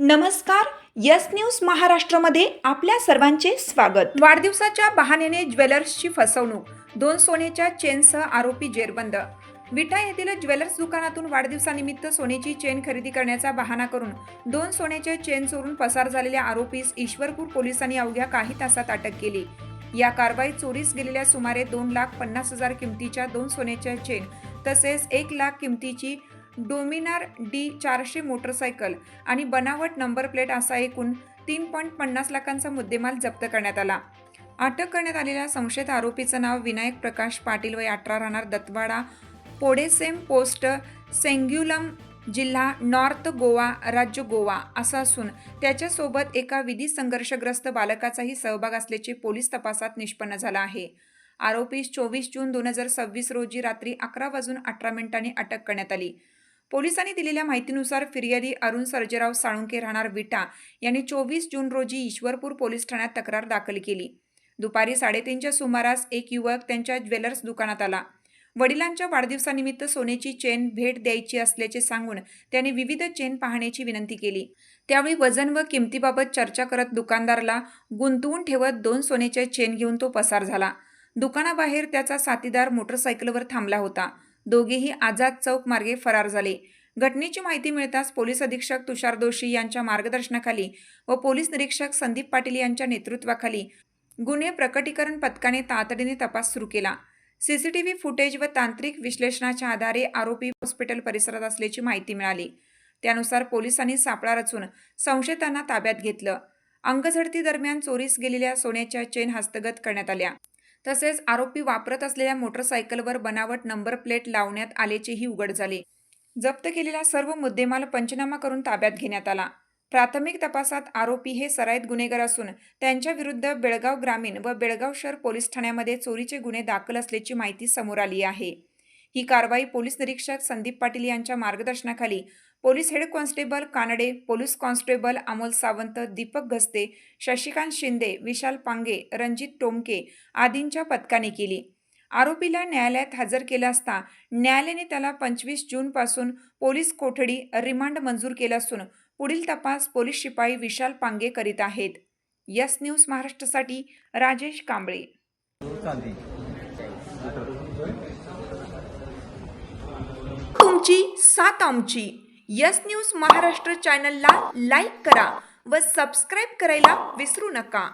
नमस्कार. Yes news महाराष्ट्रामध्ये आपल्या सर्वांचे स्वागत. वाढदिवसाच्या बहाण्याने ज्वेलर्सची फसवणूक, 2 सोन्याच्या चेनसह आरोपी जेरबंद. विटा येथील ज्वेलर्स दुकानातून वाढदिवसानिमित्त सोन्याची चेन खरेदी करण्याचा बहाणा करून 2 सोन्याच्या चेन चोरून पसार झालेल्या आरोपीस ईश्वरपूर पोलिसांनी अवघ्या काही तासात अटक केली. या कारवाईत चोरीस गेलेल्या सुमारे 2,50,000 किमतीच्या 2 सोन्याच्या चेन तसेच 1 लाख किमतीची डोमिनार D400 मोटरसायकल आणि बनावट नंबर प्लेट असा एकूण 3.50 लाखांचा मुद्देमाल जप्त करण्यात आला. अटक करण्यात आलेल्या संशयित आरोपीचं नाव विनायक प्रकाश पाटील, वय 18, राहणार दत्तवाडा, पोडेसेम पोस्ट, सेंग्युलम, जिल्हा नॉर्थ गोवा, राज्य गोवा असं असून त्याच्यासोबत एका विधी संघर्षग्रस्त बालकाचाही सहभाग असल्याचे पोलीस तपासात निष्पन्न झालं आहे. आरोपीस 24 जून 2026 रोजी रात्री 11:18 अटक करण्यात आली. पोलिसांनी दिलेल्या माहितीनुसार फिर्यादी अरुण सर्जेराव साळुंके, राहणार विटा, यांनी 24 जून रोजी ईश्वरपूर पोलीस ठाण्यात तक्रार दाखल केली. दुपारी 3:30च्या सुमारास एक युवक त्यांच्या ज्वेलर्स दुकानात आला. वडिलांच्या वाढदिवसानिमित्त सोन्याची चेन भेट द्यायची असल्याचे सांगून त्याने विविध चेन पाहण्याची विनंती केली. त्यावेळी वजन व किमतीबाबत चर्चा करत दुकानदाराला गुंतवून ठेवत 2 सोन्याच्या चेन घेऊन तो पसार झाला. दुकानाबाहेर त्याचा साथीदार मोटरसायकलवर थांबला होता. दोघेही आझाद चौक मार्गे फरार झाले. घटनेची माहिती मिळताच पोलीस अधीक्षक तुषार दोशी यांच्या मार्गदर्शनाखाली व पोलीस निरीक्षक संदीप पाटील यांच्या नेतृत्वाखाली गुन्हे प्रकटीकरण पथकाने तातडीने तपास सुरू केला. सीसीटीव्ही फुटेज व तांत्रिक विश्लेषणाच्या आधारे आरोपी हॉस्पिटल परिसरात असल्याची माहिती मिळाली. त्यानुसार पोलिसांनी सापळा रचून संशयितांना ताब्यात घेतलं. अंगझडती दरम्यान चोरीस गेलेल्या सोन्याच्या चेन हस्तगत करण्यात आल्या. तसेच आरोपी वापरत असलेल्या मोटरसायकलवर बनावट नंबर प्लेट लावण्यात आल्याचेही उघड झाले. जप्त केलेला सर्व मुद्देमाल पंचनामा करून ताब्यात घेण्यात आला. प्राथमिक तपासात आरोपी हे सराईत गुन्हेगार असून त्यांच्या विरुद्ध बेळगाव ग्रामीण व बेळगाव शहर पोलीस ठाण्यामध्ये चोरीचे गुन्हे दाखल असल्याची माहिती समोर आली आहे. ही कारवाई पोलीस निरीक्षक संदीप पाटील यांच्या मार्गदर्शनाखाली police head constable Kanade, police constable Amol Sawant, Deepak Ghaste, Shashikant Shinde, Vishal Pange, Ranjit Tomke आदींच्या पथकाने केली. आरोपीला न्यायालयात हजर केला असता न्यायालयाने त्याला 25 जून पासून पोलीस कोठडी रिमांड मंजूर केला असून पुढील तपास पोलीस शिपाई विशाल पांगे करीत आहेत. यस न्यूज महाराष्ट्रासाठी राजेश कांबळे. तुमची साथ आमची. यस न्यूज महाराष्ट्र चॅनलला लाईक करा व सबस्क्राईब करायला विसरू नका.